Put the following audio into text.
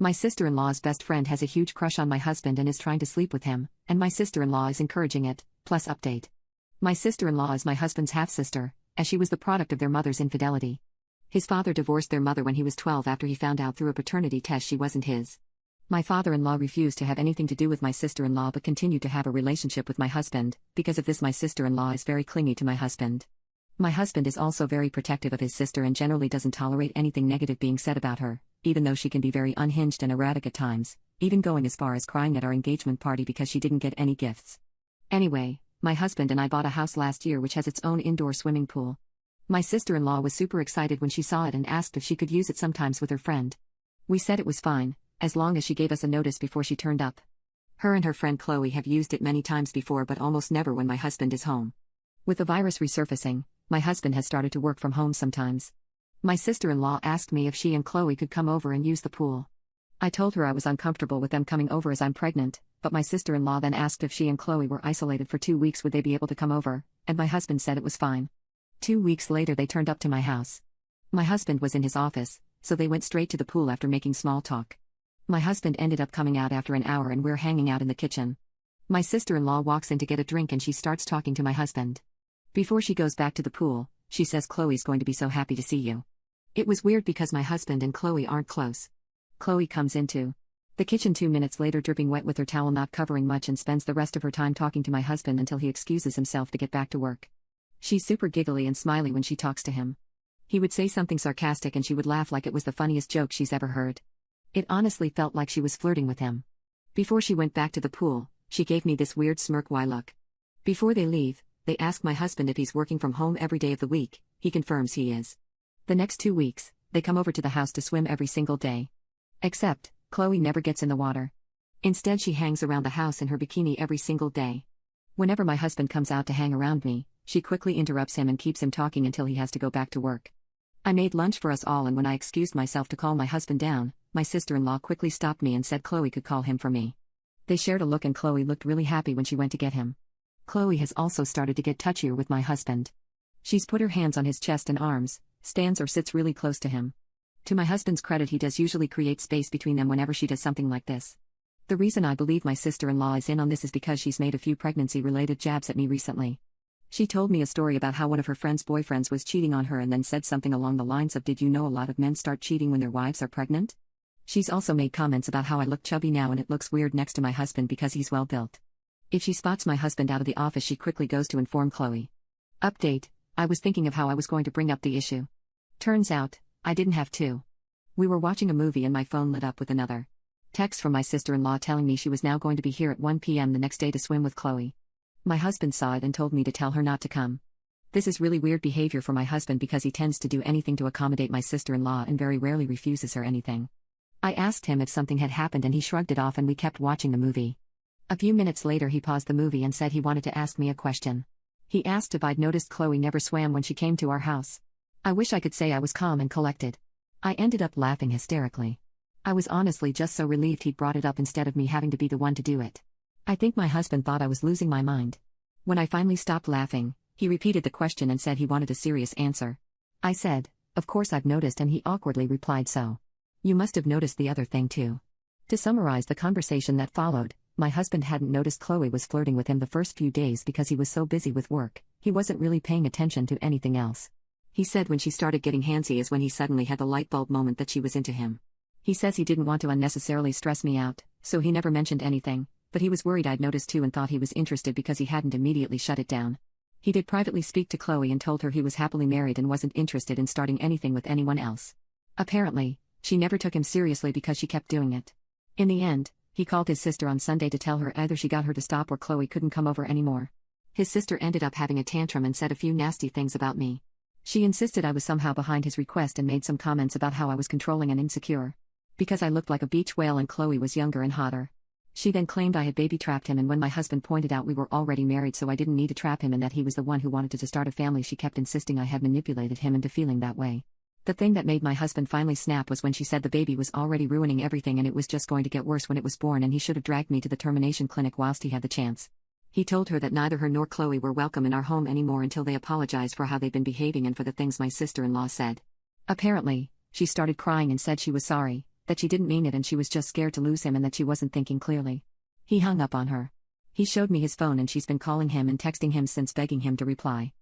My sister-in-law's best friend has a huge crush on my husband and is trying to sleep with him, and my sister-in-law is encouraging it, plus update. My sister-in-law is my husband's half-sister, as she was the product of their mother's infidelity. His father divorced their mother when he was 12 after he found out through a paternity test she wasn't his. My father-in-law refused to have anything to do with my sister-in-law but continued to have a relationship with my husband. Because of this, my sister-in-law is very clingy to my husband. My husband is also very protective of his sister and generally doesn't tolerate anything negative being said about her, even though she can be very unhinged and erratic at times, even going as far as crying at our engagement party because she didn't get any gifts. Anyway, my husband and I bought a house last year which has its own indoor swimming pool. My sister-in-law was super excited when she saw it and asked if she could use it sometimes with her friend. We said it was fine, as long as she gave us a notice before she turned up. Her and her friend Chloe have used it many times before but almost never when my husband is home. With the virus resurfacing, my husband has started to work from home sometimes. My sister-in-law asked me if she and Chloe could come over and use the pool. I told her I was uncomfortable with them coming over as I'm pregnant, but my sister-in-law then asked if she and Chloe were isolated for 2 weeks would they be able to come over, and my husband said it was fine. 2 weeks later they turned up to my house. My husband was in his office, so they went straight to the pool after making small talk. My husband ended up coming out after an hour and we're hanging out in the kitchen. My sister-in-law walks in to get a drink and she starts talking to my husband. Before she goes back to the pool, she says Chloe's going to be so happy to see you. It was weird because my husband and Chloe aren't close. Chloe comes into the kitchen 2 minutes later dripping wet with her towel not covering much and spends the rest of her time talking to my husband until he excuses himself to get back to work. She's super giggly and smiley when she talks to him. He would say something sarcastic and she would laugh like it was the funniest joke she's ever heard. It honestly felt like she was flirting with him. Before she went back to the pool, she gave me this weird smirk why look. Before they leave, they ask my husband if he's working from home every day of the week. He confirms he is. The next 2 weeks, they come over to the house to swim every single day. Except, Chloe never gets in the water. Instead she hangs around the house in her bikini every single day. Whenever my husband comes out to hang around me, she quickly interrupts him and keeps him talking until he has to go back to work. I made lunch for us all and when I excused myself to call my husband down, my sister-in-law quickly stopped me and said Chloe could call him for me. They shared a look and Chloe looked really happy when she went to get him. Chloe has also started to get touchier with my husband. She's put her hands on his chest and arms, stands or sits really close to him. To my husband's credit, he does usually create space between them whenever she does something like this. The reason I believe my sister-in-law is in on this is because she's made a few pregnancy-related jabs at me recently. She told me a story about how one of her friend's boyfriends was cheating on her and then said something along the lines of, "Did you know a lot of men start cheating when their wives are pregnant?" She's also made comments about how I look chubby now and it looks weird next to my husband because he's well built. If she spots my husband out of the office, she quickly goes to inform Chloe. Update: I was thinking of how I was going to bring up the issue. Turns out, I didn't have to. We were watching a movie and my phone lit up with another text from my sister-in-law telling me she was now going to be here at 1 p.m. the next day to swim with Chloe. My husband saw it and told me to tell her not to come. This is really weird behavior for my husband because he tends to do anything to accommodate my sister-in-law and very rarely refuses her anything. I asked him if something had happened and he shrugged it off and we kept watching the movie. A few minutes later he paused the movie and said he wanted to ask me a question. He asked if I'd noticed Chloe never swam when she came to our house. I wish I could say I was calm and collected. I ended up laughing hysterically. I was honestly just so relieved he'd brought it up instead of me having to be the one to do it. I think my husband thought I was losing my mind. When I finally stopped laughing, he repeated the question and said he wanted a serious answer. I said, "Of course I've noticed," and he awkwardly replied, "So you must have noticed the other thing too." To summarize the conversation that followed, my husband hadn't noticed Chloe was flirting with him the first few days because he was so busy with work, he wasn't really paying attention to anything else. He said when she started getting handsy is when he suddenly had the light bulb moment that she was into him. He says he didn't want to unnecessarily stress me out, so he never mentioned anything, but he was worried I'd noticed too and thought he was interested because he hadn't immediately shut it down. He did privately speak to Chloe and told her he was happily married and wasn't interested in starting anything with anyone else. Apparently, she never took him seriously because she kept doing it. In the end, he called his sister on Sunday to tell her either she got her to stop or Chloe couldn't come over anymore. His sister ended up having a tantrum and said a few nasty things about me. She insisted I was somehow behind his request and made some comments about how I was controlling and insecure. Because I looked like a beach whale and Chloe was younger and hotter. She then claimed I had baby-trapped him, and when my husband pointed out we were already married so I didn't need to trap him and that he was the one who wanted to start a family, she kept insisting I had manipulated him into feeling that way. The thing that made my husband finally snap was when she said the baby was already ruining everything and it was just going to get worse when it was born and he should have dragged me to the termination clinic whilst he had the chance. He told her that neither her nor Chloe were welcome in our home anymore until they apologized for how they'd been behaving and for the things my sister-in-law said. Apparently, she started crying and said she was sorry, that she didn't mean it and she was just scared to lose him and that she wasn't thinking clearly. He hung up on her. He showed me his phone and she's been calling him and texting him since, begging him to reply.